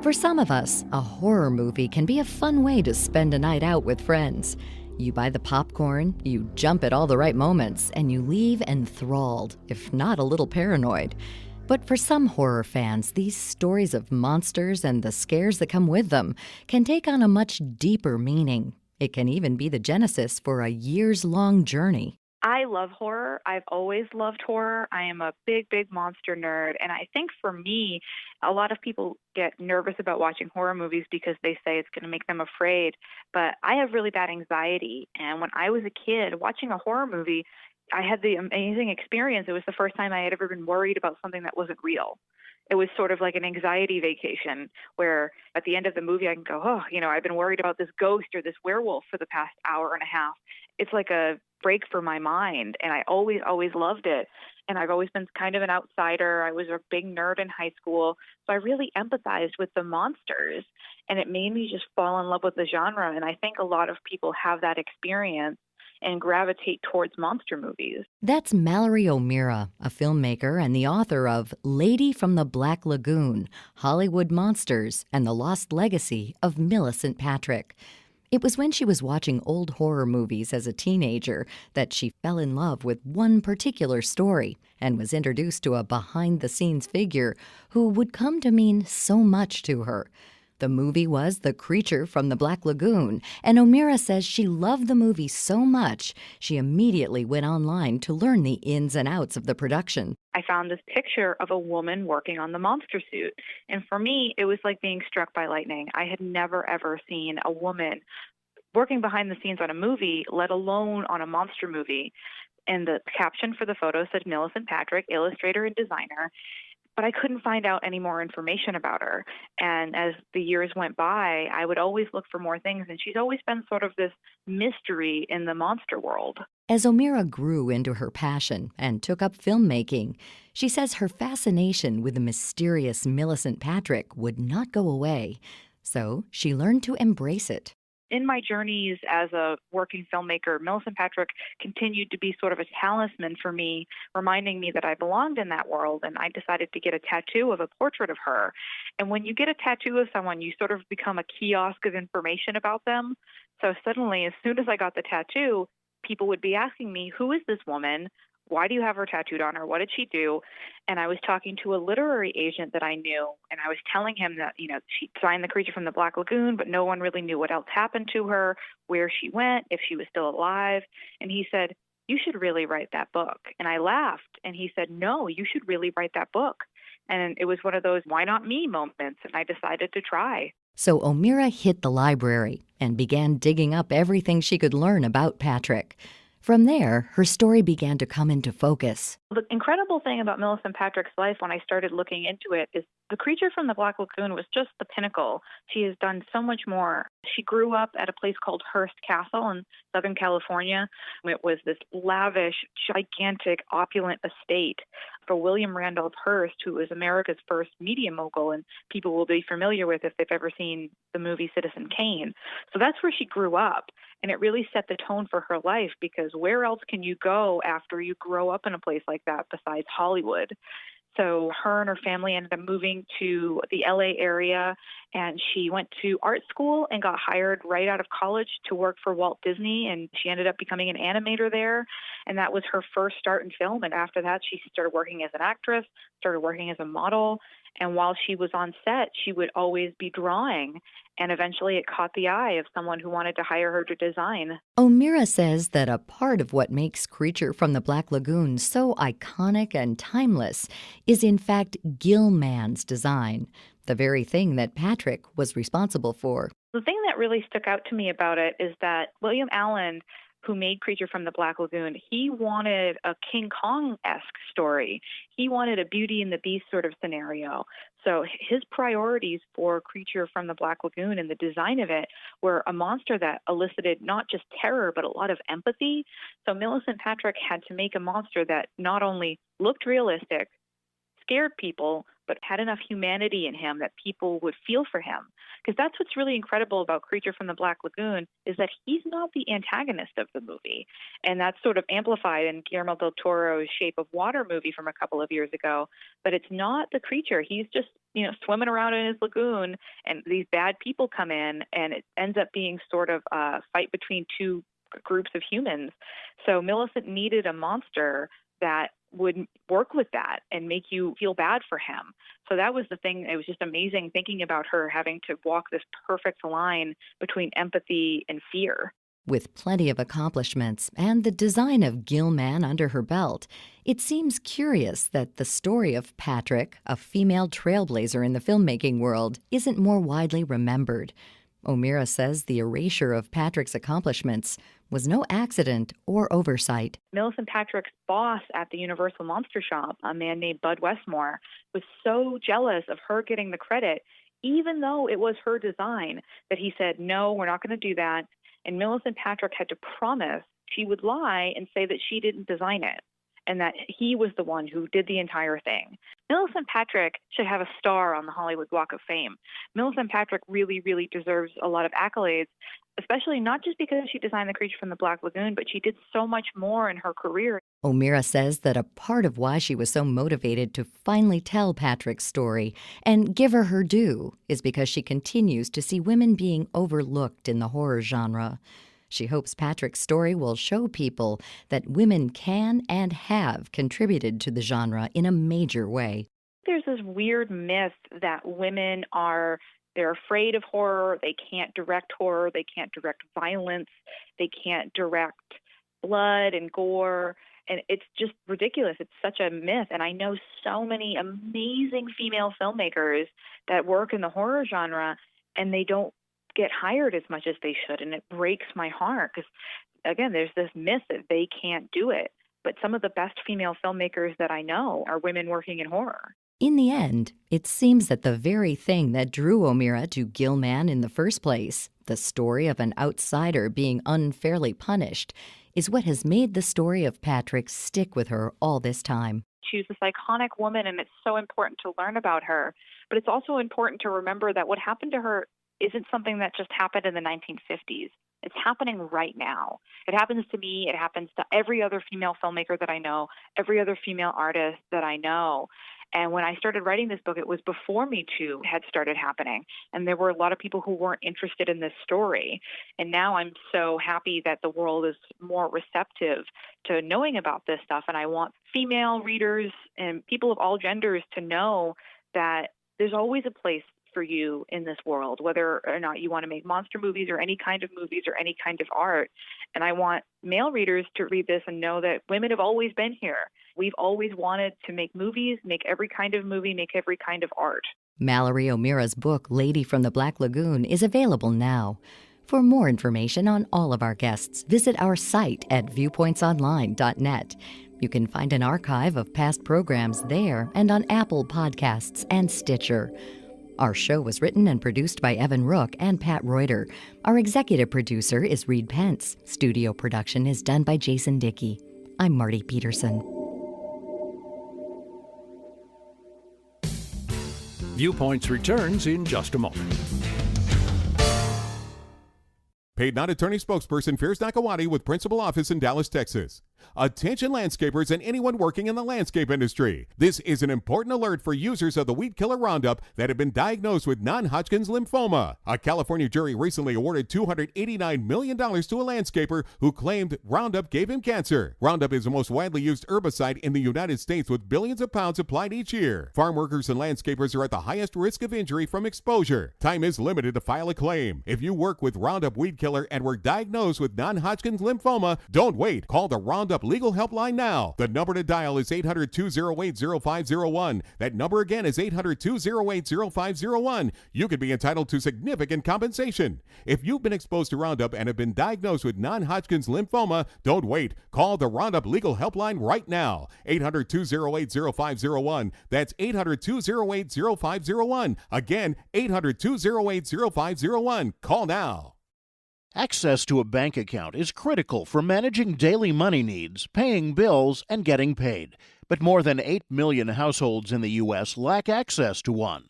For some of us, a horror movie can be a fun way to spend a night out with friends. You buy the popcorn, you jump at all the right moments, and you leave enthralled, if not a little paranoid. But for some horror fans, these stories of monsters and the scares that come with them can take on a much deeper meaning. It can even be the genesis for a years-long journey. I love horror. I've always loved horror. I am a big, big monster nerd. And I think for me, a lot of people get nervous about watching horror movies because they say it's going to make them afraid. But I have really bad anxiety. And when I was a kid, watching a horror movie, I had the amazing experience. It was the first time I had ever been worried about something that wasn't real. It was sort of like an anxiety vacation where at the end of the movie I can go, oh, I've been worried about this ghost or this werewolf for the past hour and a half. It's like a break for my mind, and I always, always loved it. And I've always been kind of an outsider. I was a big nerd in high school, so I really empathized with the monsters, and it made me just fall in love with the genre. And I think a lot of people have that experience and gravitate towards monster movies. That's Mallory O'Meara, a filmmaker and the author of Lady from the Black Lagoon, Hollywood Monsters, and the Lost Legacy of Millicent Patrick. It was when she was watching old horror movies as a teenager that she fell in love with one particular story and was introduced to a behind-the-scenes figure who would come to mean so much to her. The movie was The Creature from the Black Lagoon, and O'Meara says she loved the movie so much she immediately went online to learn the ins and outs of the production. I found this picture of a woman working on the monster suit. And for me, it was like being struck by lightning. I had never, ever seen a woman working behind the scenes on a movie, let alone on a monster movie. And the caption for the photo said Millicent Patrick, illustrator and designer. But I couldn't find out any more information about her. And as the years went by, I would always look for more things. And she's always been sort of this mystery in the monster world. As O'Meara grew into her passion and took up filmmaking, she says her fascination with the mysterious Millicent Patrick would not go away. So she learned to embrace it. In my journeys as a working filmmaker, Millicent Patrick continued to be sort of a talisman for me, reminding me that I belonged in that world, and I decided to get a tattoo of a portrait of her. And when you get a tattoo of someone, you sort of become a kiosk of information about them. So suddenly, as soon as I got the tattoo, people would be asking me, who is this woman? Why do you have her tattooed on her? What did she do? And I was talking to a literary agent that I knew, and I was telling him that, she signed The Creature from the Black Lagoon, but no one really knew what else happened to her, where she went, if she was still alive. And he said, you should really write that book. And I laughed, and he said, no, you should really write that book. And it was one of those why not me moments, and I decided to try. So O'Meara hit the library and began digging up everything she could learn about Patrick. From there, her story began to come into focus. The incredible thing about Millicent Patrick's life when I started looking into it is The Creature from the Black Lagoon was just the pinnacle. She has done so much more. She grew up at a place called Hearst Castle in Southern California. It was this lavish, gigantic, opulent estate for William Randolph Hearst, who was America's first media mogul, and people will be familiar with if they've ever seen the movie Citizen Kane. So that's where she grew up, and it really set the tone for her life, because where else can you go after you grow up in a place like that besides Hollywood? So her and her family ended up moving to the LA area, and she went to art school and got hired right out of college to work for Walt Disney, and she ended up becoming an animator there, and that was her first start in film. And after that, she started working as an actress, started working as a model, and while she was on set, she would always be drawing, and eventually it caught the eye of someone who wanted to hire her to design. O'Meara says that a part of what makes Creature from the Black Lagoon so iconic and timeless is in fact Gill Man's design, the very thing that Patrick was responsible for. The thing that really stuck out to me about it is that William Allen, who made Creature from the Black Lagoon, he wanted a King Kong-esque story. He wanted a Beauty and the Beast sort of scenario. So his priorities for Creature from the Black Lagoon and the design of it were a monster that elicited not just terror, but a lot of empathy. So Millicent Patrick had to make a monster that not only looked realistic, scared people, but had enough humanity in him that people would feel for him. Because that's what's really incredible about Creature from the Black Lagoon is that he's not the antagonist of the movie. And that's sort of amplified in Guillermo del Toro's Shape of Water movie from a couple of years ago. But it's not the creature. He's just, swimming around in his lagoon, and these bad people come in, and it ends up being sort of a fight between two groups of humans. So Millicent needed a monster that would work with that and make you feel bad for him. So that was the thing. It was just amazing thinking about her having to walk this perfect line between empathy and fear. With plenty of accomplishments and the design of Gill Man under her belt, it seems curious that the story of Patrick, a female trailblazer in the filmmaking world, isn't more widely remembered. O'Meara says the erasure of Patrick's accomplishments was no accident or oversight. Millicent Patrick's boss at the Universal Monster Shop, a man named Bud Westmore, was so jealous of her getting the credit, even though it was her design, that he said, no, we're not going to do that. And Millicent Patrick had to promise she would lie and say that she didn't design it and that he was the one who did the entire thing. Millicent Patrick should have a star on the Hollywood Walk of Fame. Millicent Patrick really, really deserves a lot of accolades, especially not just because she designed the Creature from the Black Lagoon, but she did so much more in her career. O'Meara says that a part of why she was so motivated to finally tell Patrick's story and give her her due is because she continues to see women being overlooked in the horror genre. She hopes Patrick's story will show people that women can and have contributed to the genre in a major way. There's this weird myth that women they're afraid of horror, they can't direct horror, they can't direct violence, they can't direct blood and gore, and it's just ridiculous. It's such a myth, and I know so many amazing female filmmakers that work in the horror genre, and they don't get hired as much as they should, and it breaks my heart because, again, there's this myth that they can't do it, but some of the best female filmmakers that I know are women working in horror. In the end, it seems that the very thing that drew O'Meara to Gill Man in the first place, the story of an outsider being unfairly punished, is what has made the story of Patrick stick with her all this time. She's this iconic woman, and it's so important to learn about her, but it's also important to remember that what happened to her isn't something that just happened in the 1950s. It's happening right now. It happens to me. It happens to every other female filmmaker that I know, every other female artist that I know. And when I started writing this book, it was before Me Too had started happening. And there were a lot of people who weren't interested in this story. And now I'm so happy that the world is more receptive to knowing about this stuff. And I want female readers and people of all genders to know that there's always a place for you in this world, whether or not you want to make monster movies or any kind of movies or any kind of art. And I want male readers to read this and know that women have always been here. We've always wanted to make movies, make every kind of movie, make every kind of art. Mallory O'Meara's book, Lady from the Black Lagoon, is available now. For more information on all of our guests, visit our site at viewpointsonline.net. You can find an archive of past programs there and on Apple Podcasts and Stitcher. Our show was written and produced by Evan Rook and Pat Reuter. Our executive producer is Reed Pence. Studio production is done by Jason Dickey. I'm Marty Peterson. Viewpoints returns in just a moment. Paid non-attorney spokesperson Fierce Nakawati with principal office in Dallas, Texas. Attention landscapers and anyone working in the landscape industry. This is an important alert for users of the weed killer Roundup that have been diagnosed with non-Hodgkin's lymphoma. A California jury recently awarded $289 million to a landscaper who claimed Roundup gave him cancer. Roundup is the most widely used herbicide in the United States with billions of pounds applied each year. Farm workers and landscapers are at the highest risk of injury from exposure. Time is limited to file a claim. If you work with Roundup weed killer and were diagnosed with non-Hodgkin's lymphoma, don't wait. Call the Roundup Legal Helpline now. The number to dial is 800-208-0501. That number again is 800-208-0501. You could be entitled to significant compensation. If you've been exposed to Roundup and have been diagnosed with non-Hodgkin's lymphoma, don't wait. Call the Roundup Legal Helpline right now. 800-208-0501. That's 800-208-0501. Again, 800-208-0501. Call now. Access to a bank account is critical for managing daily money needs, paying bills, and getting paid. But more than 8 million households in the U.S. lack access to one.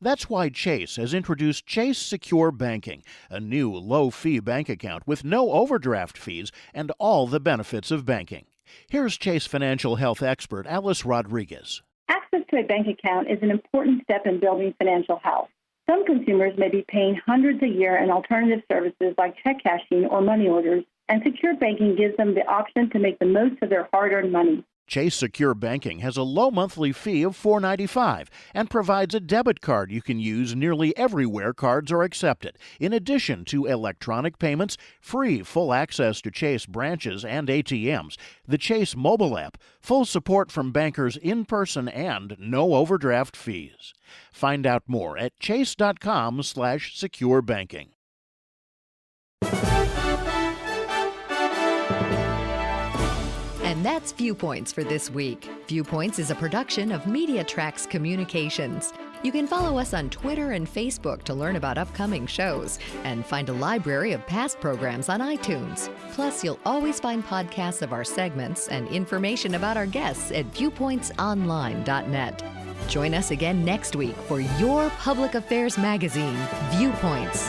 That's why Chase has introduced Chase Secure Banking, a new low-fee bank account with no overdraft fees and all the benefits of banking. Here's Chase financial health expert Alice Rodriguez. Access to a bank account is an important step in building financial health. Some consumers may be paying hundreds a year in alternative services like check cashing or money orders, and secure banking gives them the option to make the most of their hard-earned money. Chase Secure Banking has a low monthly fee of $4.95 and provides a debit card you can use nearly everywhere cards are accepted. In addition to electronic payments, free full access to Chase branches and ATMs, the Chase mobile app, full support from bankers in person, and no overdraft fees. Find out more at chase.com/securebanking. And that's Viewpoints for this week. Viewpoints is a production of MediaTrax Communications. You can follow us on Twitter and Facebook to learn about upcoming shows and find a library of past programs on iTunes. Plus, you'll always find podcasts of our segments and information about our guests at viewpointsonline.net. Join us again next week for your public affairs magazine, Viewpoints.